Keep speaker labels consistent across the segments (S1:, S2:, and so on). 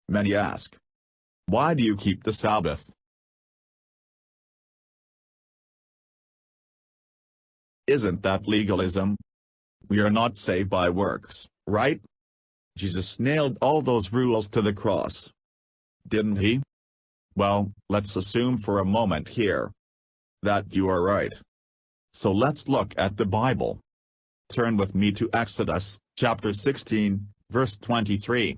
S1: Many ask, why do you keep the Sabbath? Isn't that legalism? We are not saved by works, right? Jesus nailed all those rules to the cross. Didn't he? Well, let's assume for a moment here that you are right. So let's look at the Bible. Turn with me to Exodus, chapter 16, verse 23.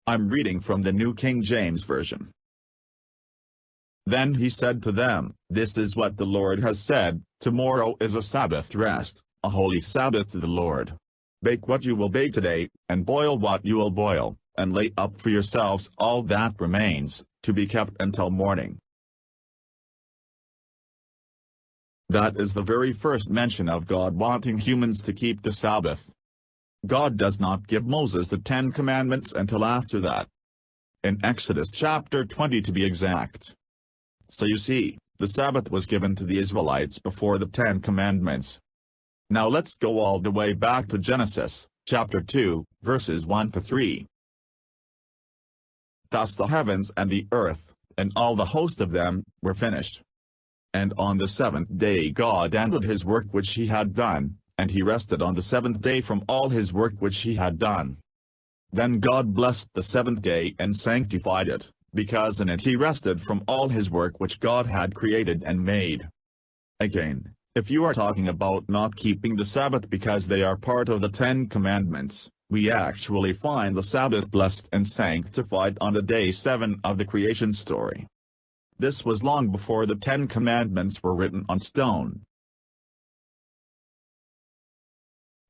S1: I'm reading from the New King James Version. Then he said to them, "This is what the Lord has said, tomorrow is a Sabbath rest, a holy Sabbath to the Lord. Bake what you will bake today, and boil what you will boil, and lay up for yourselves all that remains, to be kept until morning." That is the very first mention of God wanting humans to keep the Sabbath. God does not give Moses the 10 Commandments until after that. In Exodus chapter 20 to be exact. So you see, the Sabbath was given to the Israelites before the 10 Commandments. Now let's go all the way back to Genesis, chapter 2, verses 1 to 3. Thus the heavens and the earth, and all the host of them, were finished. And on the seventh day God ended his work which he had done, and he rested on the seventh day from all his work which he had done. Then God blessed the seventh day and sanctified it, because in it he rested from all his work which God had created and made. Again, if you are talking about not keeping the Sabbath because they are part of the 10 Commandments, we actually find the Sabbath blessed and sanctified on the day 7 of the creation story. This was long before the 10 Commandments were written on stone.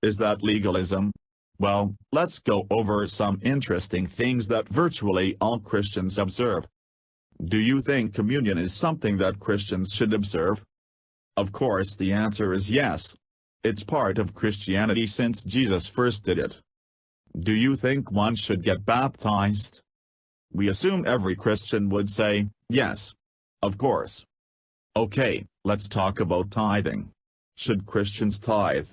S1: Is that legalism? Well, let's go over some interesting things that virtually all Christians observe. Do you think communion is something that Christians should observe? Of course the answer is yes. It's part of Christianity since Jesus first did it. Do you think one should get baptized? We assume every Christian would say, yes. Of course. Okay, let's talk about tithing. Should Christians tithe?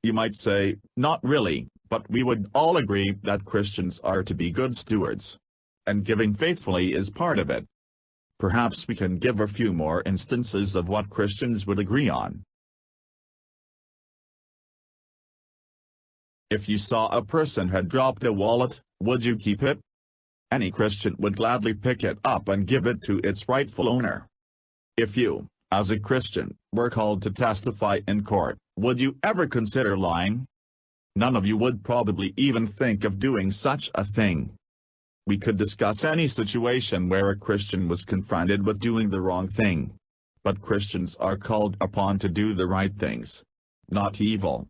S1: You might say, not really, but we would all agree that Christians are to be good stewards. And giving faithfully is part of it. Perhaps we can give a few more instances of what Christians would agree on. If you saw a person had dropped a wallet, would you keep it? Any Christian would gladly pick it up and give it to its rightful owner. If you, as a Christian, were called to testify in court, would you ever consider lying? None of you would probably even think of doing such a thing. We could discuss any situation where a Christian was confronted with doing the wrong thing. But Christians are called upon to do the right things, not evil.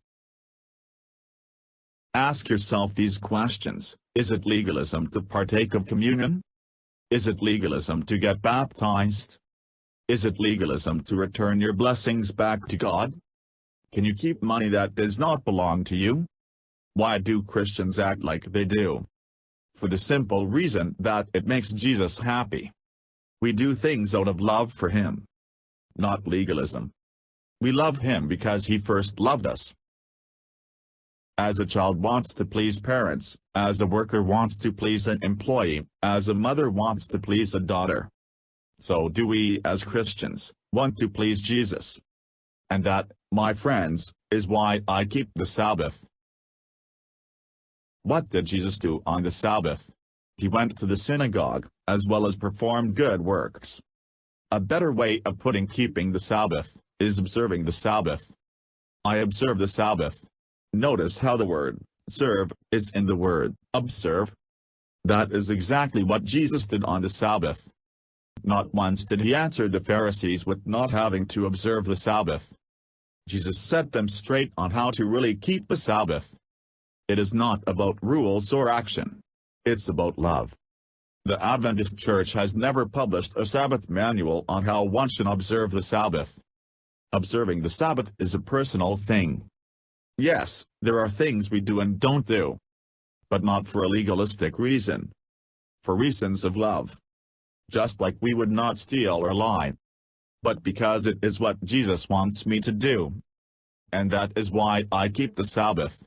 S1: Ask yourself these questions. Is it legalism to partake of communion? Is it legalism to get baptized? Is it legalism to return your blessings back to God? Can you keep money that does not belong to you? Why do Christians act like they do? For the simple reason that it makes Jesus happy. We do things out of love for him. Not legalism. We love him because he first loved us. As a child wants to please parents, as a worker wants to please an employee, as a mother wants to please a daughter. So do we as Christians want to please Jesus. And that, my friends, is why I keep the Sabbath. What did Jesus do on the Sabbath? He went to the synagogue, as well as performed good works. A better way of putting keeping the Sabbath is observing the Sabbath. I observe the Sabbath. Notice how the word serve is in the word observe. That is exactly what Jesus did on the Sabbath. Not once did he answer the Pharisees with not having to observe the Sabbath. Jesus set them straight on how to really keep the Sabbath. It is not about rules or action. It's about love. The Adventist Church has never published a Sabbath manual on how one should observe the Sabbath. Observing the Sabbath is a personal thing. Yes, there are things we do and don't do. But not for a legalistic reason. For reasons of love. Just like we would not steal or lie. But because it is what Jesus wants me to do. And that is why I keep the Sabbath.